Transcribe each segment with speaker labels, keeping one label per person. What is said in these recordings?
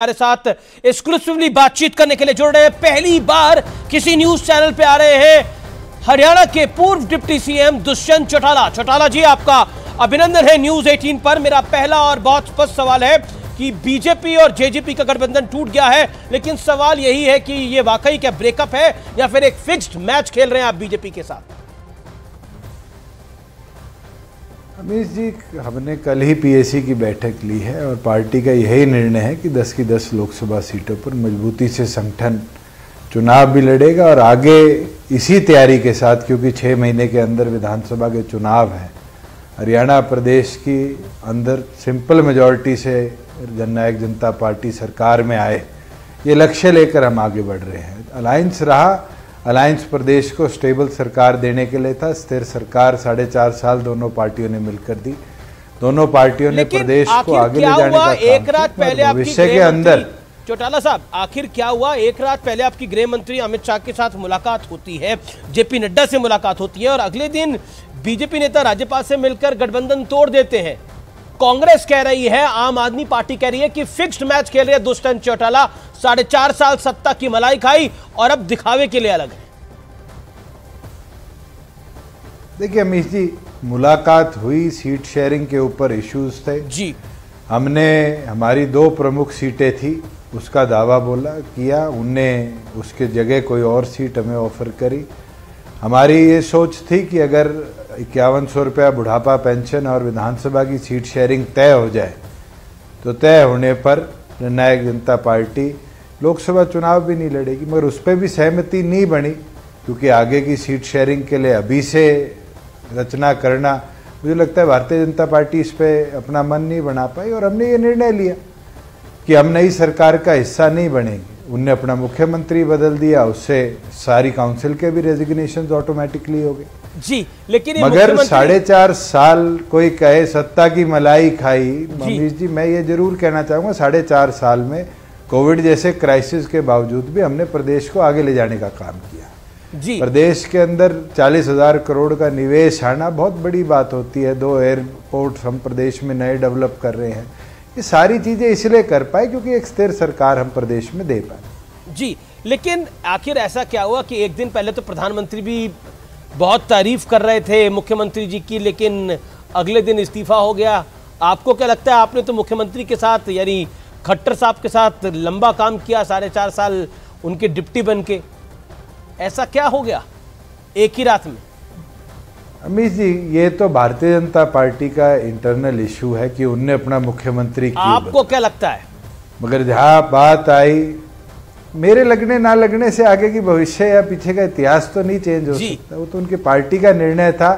Speaker 1: हमारे साथ एक्सक्लूसिवली बातचीत करने के लिए जुड़ रहे हैं। पहली बार किसी न्यूज चैनल पे आ रहे हैं हरियाणा के पूर्व डिप्टी सीएम दुष्यंत चौटाला। चौटाला जी, आपका अभिनंदन है न्यूज 18 पर। मेरा पहला और बहुत स्पष्ट सवाल है कि बीजेपी और जेजेपी का गठबंधन टूट गया है, लेकिन सवाल यही है कि ये वाकई क्या ब्रेकअप है या फिर एक फिक्स्ड मैच खेल रहे हैं आप बीजेपी के साथ?
Speaker 2: अमीश जी, हमने कल ही पीएसी की बैठक ली है और पार्टी का यही निर्णय है कि 10 की 10 लोकसभा सीटों पर मजबूती से संगठन चुनाव भी लड़ेगा और आगे इसी तैयारी के साथ, क्योंकि 6 महीने के अंदर विधानसभा के चुनाव हैं, हरियाणा प्रदेश की अंदर सिंपल मेजॉरिटी से जननायक जनता पार्टी सरकार में आए, ये लक्ष्य लेकर हम आगे बढ़ रहे हैं। अलायंस रहा, अलायंस प्रदेश को स्टेबल सरकार देने के लिए था। स्थिर सरकार 4.5 साल दोनों पार्टियों ने मिलकर दी। दोनों पार्टियों ने प्रदेश को आगे ले जाने का काम किया।
Speaker 1: एक रात पहले भविष्य के अंदर चौटाला साहब, आखिर क्या हुआ? एक रात पहले आपकी गृह मंत्री अमित शाह के साथ मुलाकात होती है, जेपी नड्डा से मुलाकात होती है और अगले दिन बीजेपी नेता राज्यपाल से मिलकर गठबंधन तोड़ देते हैं। कांग्रेस कह रही है, आम आदमी पार्टी कह रही है कि फिक्स्ड मैच खेल रहे हैं दुष्यंत चौटाला। 4.5 साल सत्ता की मलाई खाई और अब दिखावे के लिए अलग है।
Speaker 2: देखिए अमीश जी, मुलाकात हुई, सीट शेयरिंग के ऊपर इश्यूज थे
Speaker 1: जी।
Speaker 2: हमने, हमारी 2 प्रमुख सीटें थी, उसका दावा बोला किया, उनने उसके जगह कोई और सीट हमें ऑफर करी। हमारी ये सोच थी कि अगर 5100 रुपया बुढ़ापा पेंशन और विधानसभा की सीट शेयरिंग तय हो जाए तो तय होने पर जननायक जनता पार्टी लोकसभा चुनाव भी नहीं लड़ेगी, मगर उस पर भी सहमति नहीं बनी, क्योंकि आगे की सीट शेयरिंग के लिए अभी से रचना करना, मुझे लगता है भारतीय जनता पार्टी इस पर अपना मन नहीं बना पाई और हमने ये निर्णय लिया कि हम नई सरकार का हिस्सा नहीं बनेंगे। उनने अपना मुख्यमंत्री बदल दिया, उससे सारी काउंसिल के भी रेजिग्नेशन ऑटोमेटिकली हो गए
Speaker 1: जी। लेकिन
Speaker 2: मगर 4.5 साल कोई कहे सत्ता की मलाई खाई, मनीष जी मैं ये जरूर कहना चाहूंगा, 4.5 साल में कोविड जैसे क्राइसिस के बावजूद भी हमने प्रदेश को आगे ले जाने का काम किया
Speaker 1: जी।
Speaker 2: प्रदेश के अंदर 40,000 करोड़ का निवेश आना बहुत बड़ी बात होती है। 2 एयरपोर्ट हम प्रदेश में नए डेवलप कर रहे हैं। ये सारी चीजें इसलिए कर पाए क्योंकि एक स्थिर सरकार हम प्रदेश में दे पाए
Speaker 1: जी। लेकिन आखिर ऐसा क्या हुआ कि एक दिन पहले तो प्रधानमंत्री भी बहुत तारीफ कर रहे थे मुख्यमंत्री जी की, लेकिन अगले दिन इस्तीफा हो गया। आपको क्या लगता है, आपने तो मुख्यमंत्री के साथ यानी खट्टर साहब के साथ लंबा काम किया, 4.5 साल उनके डिप्टी बन के, ऐसा क्या हो गया एक ही रात में?
Speaker 2: अमीश जी, ये तो भारतीय जनता पार्टी का इंटरनल इशू है कि उनने अपना मुख्यमंत्री क्यों
Speaker 1: आपको क्या लगता है?
Speaker 2: मगर जहां बात आई, मेरे लगने ना लगने से आगे की भविष्य या पीछे का इतिहास तो नहीं चेंज हो सकता, वो तो उनकी पार्टी का निर्णय था।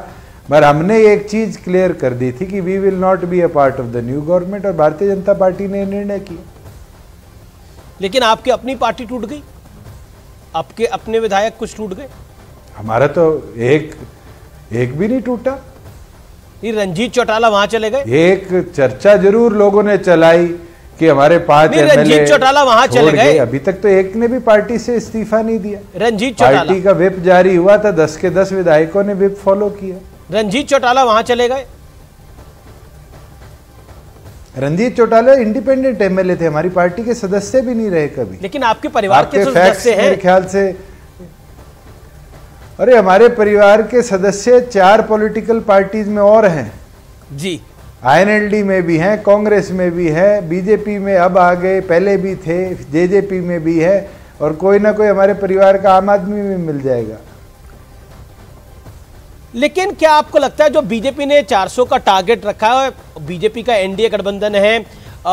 Speaker 2: मगर हमने एक चीज क्लियर कर दी थी कि we will not be a part of the new government, और भारतीय जनता पार्टी ने निर्णय किया।
Speaker 1: लेकिन आपकी अपनी पार्टी टूट गई, आपके अपने विधायक कुछ टूट गए।
Speaker 2: हमारा तो एक भी नहीं टूटा।
Speaker 1: ये रंजीत चौटाला वहां चले गए।
Speaker 2: एक चर्चा जरूर लोगों ने चलाई कि हमारे 5 एमएलए
Speaker 1: रंजीत चौटाला वहां चले गए।
Speaker 2: अभी तक तो एक ने भी पार्टी से इस्तीफा नहीं दिया।
Speaker 1: रंजीत चौटाला,
Speaker 2: पार्टी का व्हिप जारी हुआ था, 10 के 10 विधायकों ने व्हिप फॉलो किया।
Speaker 1: रंजीत चौटाला वहां चले गए।
Speaker 2: रंजीत चौटाला इंडिपेंडेंट एमएलए थे, हमारी पार्टी के सदस्य भी नहीं रहे कभी।
Speaker 1: लेकिन आपके परिवार के सदस्य हैं।
Speaker 2: मेरे ख्याल से, अरे हमारे परिवार के सदस्य 4 पॉलिटिकल पार्टीज में और हैं
Speaker 1: जी।
Speaker 2: आईएनएलडी में भी हैं, कांग्रेस में भी है, बीजेपी में अब आ गए, पहले भी थे, जेजेपी में भी है, और कोई ना कोई हमारे परिवार का आम आदमी में मिल जाएगा।
Speaker 1: लेकिन क्या आपको लगता है जो बीजेपी ने 400 का टारगेट रखा है, बीजेपी का एनडीए गठबंधन है,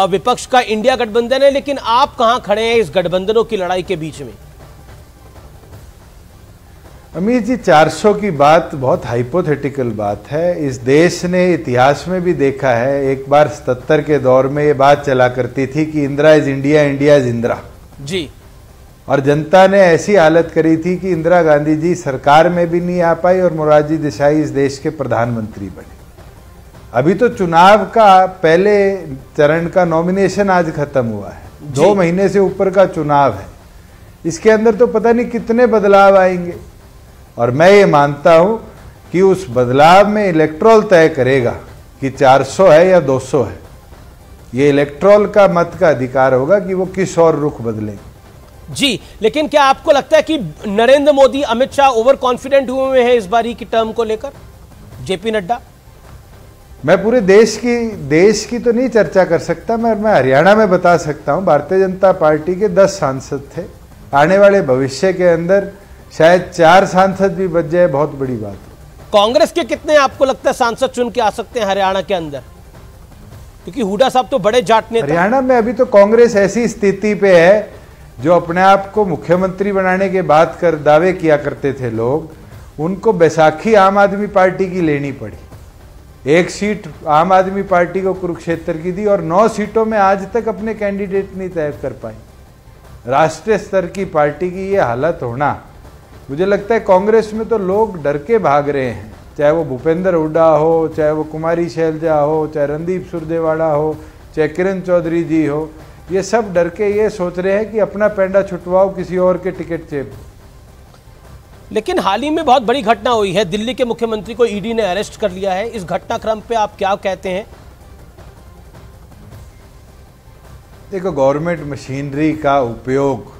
Speaker 1: विपक्ष का इंडिया गठबंधन है, लेकिन आप कहां खड़े हैं इस गठबंधनों की लड़ाई के बीच में?
Speaker 2: अमीर जी, 400 की बात बहुत हाइपोथेटिकल बात है। इस देश ने इतिहास में भी देखा है, एक बार 77 के दौर में ये बात चला करती थी कि Indira is India, India is Indira
Speaker 1: ji,
Speaker 2: और जनता ने ऐसी हालत करी थी कि इंदिरा गांधी जी सरकार में भी नहीं आ पाई और मोरारजी देसाई इस देश के प्रधानमंत्री बने। अभी तो चुनाव का पहले चरण का नॉमिनेशन आज खत्म हुआ है, 2 महीने से ऊपर का चुनाव है। इसके अंदर तो पता नहीं कितने बदलाव आएंगे, और मैं ये मानता हूं कि उस बदलाव में इलेक्ट्रोल तय करेगा कि 400 है या 200 है। ये इलेक्ट्रोल का मत का अधिकार होगा कि वो किस और रुख बदलें।
Speaker 1: जी, लेकिन क्या आपको लगता है कि नरेंद्र मोदी, अमित शाह ओवर कॉन्फिडेंट हुए हैं इस बारी की टर्म को लेकर? जेपी नड्डा?
Speaker 2: मैं पूरे देश की तो नहीं चर्चा कर सकता, मैं हरियाणा में बता सकता हूं। भारतीय जनता पार्टी के 10 सांसद थे। आने वाले भविष्य के अंदर शायद 4 सांसद भी बच जाए, बहुत बड़ी बात है।
Speaker 1: कांग्रेस के कितने आपको लगता है सांसद चुन के आ सकते हैं हरियाणा के अंदर? क्योंकि हुड्डा साहब तो बड़े जाट नेता।
Speaker 2: हरियाणा में अभी तो कांग्रेस ऐसी स्थिति पे है, जो अपने आप को मुख्यमंत्री बनाने के बाद दावे किया करते थे लोग, उनको बैसाखी आम आदमी पार्टी की लेनी पड़ी। 1 सीट आम आदमी पार्टी को कुरुक्षेत्र की दी और 9 सीटों में आज तक अपने कैंडिडेट नहीं तय कर पाई। राष्ट्रीय स्तर की पार्टी की ये हालत होना, मुझे लगता है कांग्रेस में तो लोग डर के भाग रहे हैं, चाहे वो भूपेंद्र हुड्डा हो, चाहे वो कुमारी शैलजा हो, चाहे रणदीप सुरजेवाला हो, चाहे किरण चौधरी जी हो। ये सब डर के ये सोच रहे हैं कि अपना पेंडा छुटवाओ, किसी और के टिकट चेप।
Speaker 1: लेकिन हाल ही में बहुत बड़ी घटना हुई है, दिल्ली के मुख्यमंत्री को ईडी ने अरेस्ट कर लिया है। इस घटनाक्रम पे आप क्या कहते हैं?
Speaker 2: देखो, गवर्नमेंट मशीनरी का उपयोग,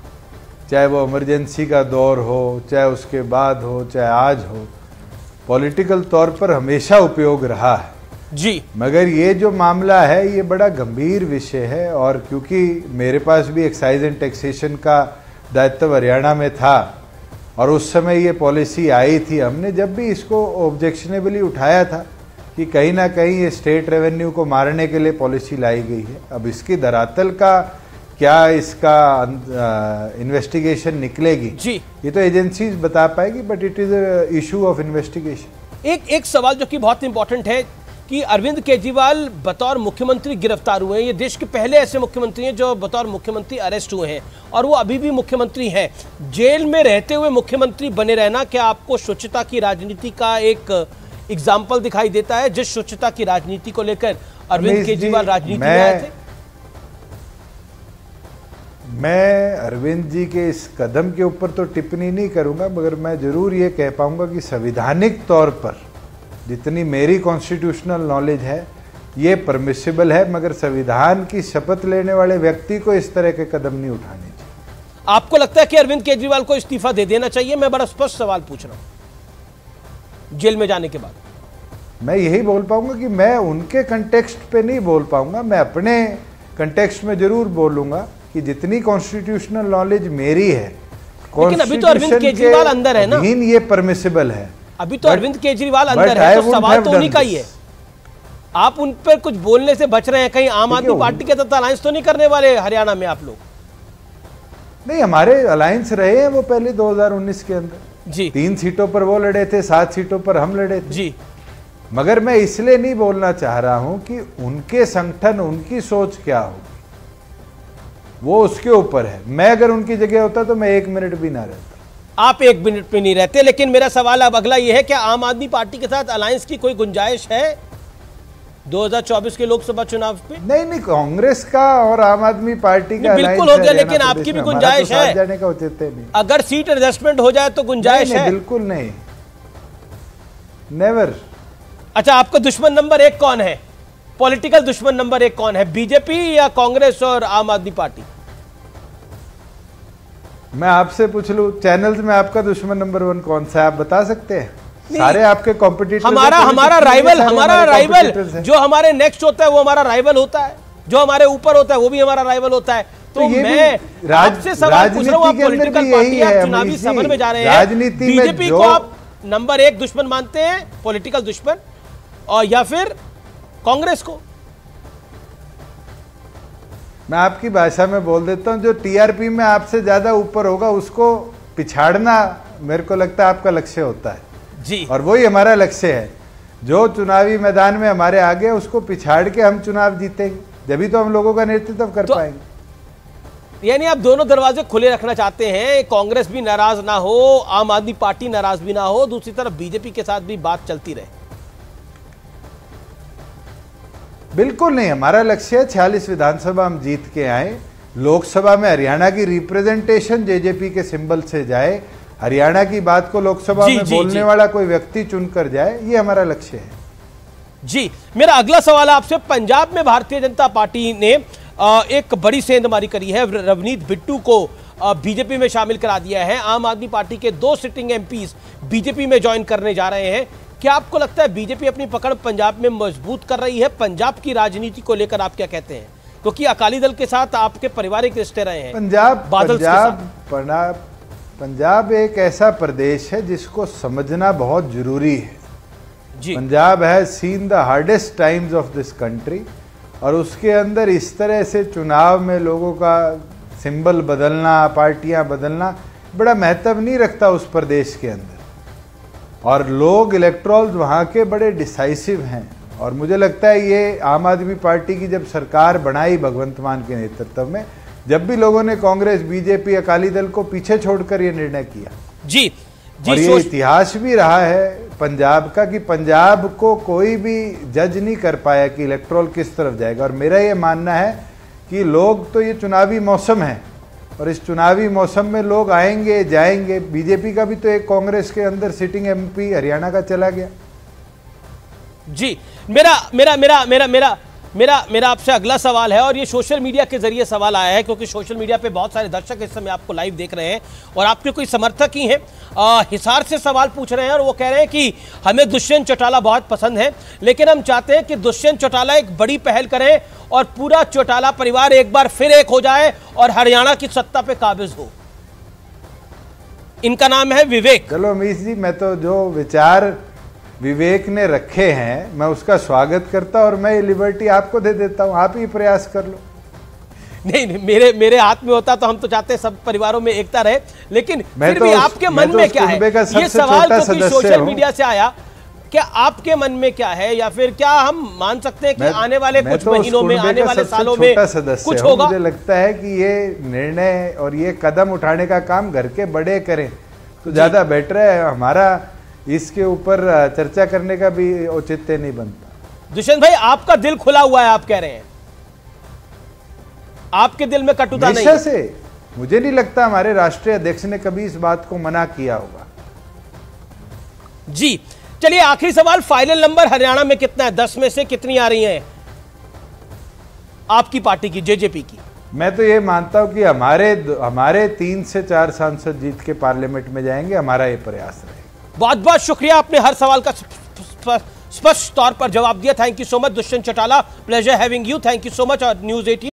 Speaker 2: चाहे वो इमरजेंसी का दौर हो, चाहे उसके बाद हो, चाहे आज हो, पॉलिटिकल तौर पर हमेशा उपयोग रहा है
Speaker 1: जी।
Speaker 2: मगर ये जो मामला है ये बड़ा गंभीर विषय है, और क्योंकि मेरे पास भी एक्साइज एंड टैक्सेशन का दायित्व हरियाणा में था और उस समय ये पॉलिसी आई थी, हमने जब भी इसको ऑब्जेक्शनेबली उठाया था कि कहीं ना कहीं ये स्टेट रेवेन्यू को मारने के लिए पॉलिसी लाई गई है। अब इसकी धरातल का क्या, इसका इन्वेस्टिगेशन निकलेगी
Speaker 1: जी,
Speaker 2: ये तो एजेंसीज बता पाएगी, but it is a issue of investigation.
Speaker 1: एक सवाल जो कि बहुत इंपॉर्टेंट है कि अरविंद केजरीवाल बतौर मुख्यमंत्री गिरफ्तार हुए हैं। ये देश के पहले ऐसे मुख्यमंत्री हैं जो बतौर मुख्यमंत्री अरेस्ट हुए हैं और वो अभी भी मुख्यमंत्री हैं। जेल में रहते हुए मुख्यमंत्री बने रहना क्या आपको शुचिता की राजनीति का एक एग्जाम्पल दिखाई देता है, जिस शुचिता की राजनीति को लेकर अरविंद केजरीवाल राजनीति में आए थे?
Speaker 2: मैं अरविंद जी के इस कदम के ऊपर तो टिप्पणी नहीं करूंगा, मगर मैं जरूर ये कह पाऊंगा कि संवैधानिक तौर पर जितनी मेरी कॉन्स्टिट्यूशनल नॉलेज है ये परमिसिबल है, मगर संविधान की शपथ लेने वाले व्यक्ति को इस तरह के कदम नहीं उठाने चाहिए।
Speaker 1: आपको लगता है कि अरविंद केजरीवाल को इस्तीफा दे देना चाहिए? मैं बड़ा स्पष्ट सवाल पूछ रहा हूं। जेल में जाने के बाद
Speaker 2: मैं यही बोल पाऊंगा कि मैं उनके कंटेक्स्ट पे नहीं बोल पाऊंगा, मैं अपने कंटेक्स्ट में जरूर बोलूंगा कि जितनी कॉन्स्टिट्यूशनल नॉलेज मेरी है,
Speaker 1: लेकिन अभी तो अरविंद केजरीवाल अंदर है ना,
Speaker 2: ये परमिसिबल है।
Speaker 1: अभी तो अरविंद केजरीवाल अंदर है, तो सवाल तो उन्हीं का ही है। आप उन पर कुछ बोलने से बच रहे हैं, कहीं आम आदमी पार्टी के साथ अलायंस तो नहीं करने वाले हरियाणा में आप लोग?
Speaker 2: नहीं, हमारे अलायंस रहे हैं वो पहले 2019 के अंदर
Speaker 1: जी।
Speaker 2: 3 सीटों पर वो लड़े थे, 7 सीटों पर हम लड़े थे
Speaker 1: जी।
Speaker 2: मगर मैं इसलिए नहीं बोलना चाह रहा हूं कि उनके संगठन, उनकी सोच क्या होगी, वो उसके ऊपर है। मैं अगर उनकी जगह होता तो मैं 1 मिनट भी ना रहता।
Speaker 1: आप 1 मिनट पे नहीं रहते, लेकिन मेरा सवाल अब अगला ये है, क्या आम आदमी पार्टी के साथ अलायंस की कोई गुंजाइश है 2024 के लोकसभा चुनाव पे?
Speaker 2: नहीं, कांग्रेस का और आम आदमी पार्टी का
Speaker 1: बिल्कुल हो गया, लेकिन आपकी भी गुंजाइश है?
Speaker 2: जाने का उचित नहीं।
Speaker 1: अगर सीट एडजस्टमेंट हो जाए तो गुंजाइश है?
Speaker 2: बिल्कुल नहीं, नेवर।
Speaker 1: अच्छा, आपका दुश्मन नंबर 1 कौन है? पॉलिटिकल दुश्मन नंबर 1 कौन है, बीजेपी या कांग्रेस और आम आदमी पार्टी?
Speaker 2: मैं आपसे पूछ लूं, चैनल्स में आपका दुश्मन नंबर 1 कौन सा है, आप बता सकते हैं? सारे आपके कॉम्पिटिटर्स।
Speaker 1: हमारा राइवल जो हमारे नेक्स्ट होता है वो हमारा राइवल होता है, जो हमारे ऊपर होता है वो भी हमारा राइवल होता है। तो मैं आपसे सवाल पूछ रहा हूं, आप पॉलिटिकल पार्टी, आप चुनावी समर में जा रहे हैं, बीजेपी को आप नंबर 1 दुश्मन मानते हैं, पॉलिटिकल दुश्मन, और या फिर कांग्रेस को?
Speaker 2: मैं आपकी भाषा में बोल देता हूं, जो टीआरपी में आपसे ज्यादा ऊपर होगा उसको पिछाड़ना मेरे को लगता है आपका लक्ष्य होता है
Speaker 1: जी,
Speaker 2: और वही हमारा लक्ष्य है। जो चुनावी मैदान में हमारे आगे उसको पिछाड़ के हम चुनाव जीतेंगे, जब तो हम लोगों का नेतृत्व कर पाएंगे।
Speaker 1: यानी आप दोनों दरवाजे खुले रखना चाहते हैं, कांग्रेस भी नाराज ना हो, आम आदमी पार्टी नाराज भी ना हो, दूसरी तरफ बीजेपी के साथ भी बात चलती रहे?
Speaker 2: बिल्कुल नहीं, हमारा लक्ष्य है 46 विधानसभा हम जीत के आए, लोकसभा में हरियाणा की रिप्रेजेंटेशन जेजेपी के सिंबल से जाए, हरियाणा की बात को लोकसभा में बोलने वाला कोई व्यक्ति चुनकर जाए, ये हमारा लक्ष्य है।
Speaker 1: जी, मेरा अगला सवाल आपसे, पंजाब में भारतीय जनता पार्टी ने एक बड़ी सेंधमारी करी है, रवनीत बिट्टू को बीजेपी में शामिल करा दिया है। आम आदमी पार्टी के 2 सिटिंग एमपीज बीजेपी में ज्वाइन करने जा रहे हैं। क्या आपको लगता है बीजेपी अपनी पकड़ पंजाब में मजबूत कर रही है? पंजाब की राजनीति को लेकर आप क्या कहते हैं, क्योंकि अकाली दल के साथ आपके पारिवारिक रिश्ते रहे हैं।
Speaker 2: पंजाब एक ऐसा प्रदेश है जिसको समझना बहुत जरूरी है
Speaker 1: जी।
Speaker 2: Punjab has seen the hardest times of this country, और उसके अंदर इस तरह से चुनाव में लोगों का सिंबल बदलना, पार्टियां बदलना बड़ा महत्व नहीं रखता उस प्रदेश के अंदर, और लोग इलेक्ट्रॉल्स वहाँ के बड़े डिसाइसिव हैं। और मुझे लगता है ये आम आदमी पार्टी की जब सरकार बनाई भगवंत मान के नेतृत्व में, जब भी लोगों ने कांग्रेस, बीजेपी, अकाली दल को पीछे छोड़कर ये निर्णय किया
Speaker 1: जी,
Speaker 2: और ये इतिहास भी रहा है पंजाब का कि पंजाब को कोई भी जज नहीं कर पाया कि इलेक्ट्रोल किस तरफ जाएगा। और मेरा ये मानना है कि लोग तो, ये चुनावी मौसम है और इस चुनावी मौसम में लोग आएंगे जाएंगे। बीजेपी का भी तो एक कांग्रेस के अंदर सिटिंग एमपी हरियाणा का चला गया
Speaker 1: जी। मेरा आपसे अगला सवाल है, और ये सोशल मीडिया के जरिए सवाल आया है, क्योंकि सोशल मीडिया पे बहुत सारे दर्शक इस समय आपको लाइव देख रहे हैं और आपके कोई समर्थक ही हैं, हिसार से सवाल पूछ रहे हैं और वो कह रहे हैं कि हमें दुष्यंत चौटाला बहुत पसंद है, लेकिन हम चाहते हैं कि दुष्यंत चौटाला एक बड़ी पहल करें और पूरा चौटाला परिवार एक बार फिर एक हो जाए और हरियाणा की सत्ता पे काबिज हो। इनका नाम है विवेक।
Speaker 2: चलो अमीश जी, मैं तो जो विचार विवेक ने रखे हैं मैं उसका स्वागत करता, और मैं ये लिबर्टी आपको दे देता हूं, आप ही प्रयास कर लो।
Speaker 1: नहीं, मेरे हाथ में होता तो हम तो चाहते सब परिवारों में एकता रहे, लेकिन फिर भी आपके मन में क्या है? ये सवाल तो सोशल मीडिया से आया, क्या आपके मन में क्या है, या फिर क्या हम मान सकते हैं कि आने वाले कुछ महीनों में, आने वाले सालों में कुछ होगा?
Speaker 2: मुझे लगता है कि ये निर्णय और ये कदम उठाने का काम घर के बड़े करें तो ज्यादा बेटर है। हमारा इसके ऊपर चर्चा करने का भी औचित्य नहीं बनता।
Speaker 1: दुष्यंत भाई, आपका दिल खुला हुआ है, आप कह रहे हैं, आपके दिल में कटुता नहीं है।
Speaker 2: से मुझे नहीं लगता हमारे राष्ट्रीय अध्यक्ष ने कभी इस बात को मना किया होगा
Speaker 1: जी। चलिए, आखिरी सवाल, फाइनल नंबर हरियाणा में कितना है? 10 में से कितनी आ रही है आपकी पार्टी की, जेजेपी की?
Speaker 2: मैं तो ये मानता हूं कि हमारे 3 से 4 सांसद जीत के पार्लियामेंट में जाएंगे, हमारा ये प्रयास रहेगा।
Speaker 1: बहुत बहुत शुक्रिया, आपने हर सवाल का स्पष्ट तौर पर जवाब दिया। Thank you so much Dushyant Chautala, pleasure having you, thank you so much. और न्यूज़ 18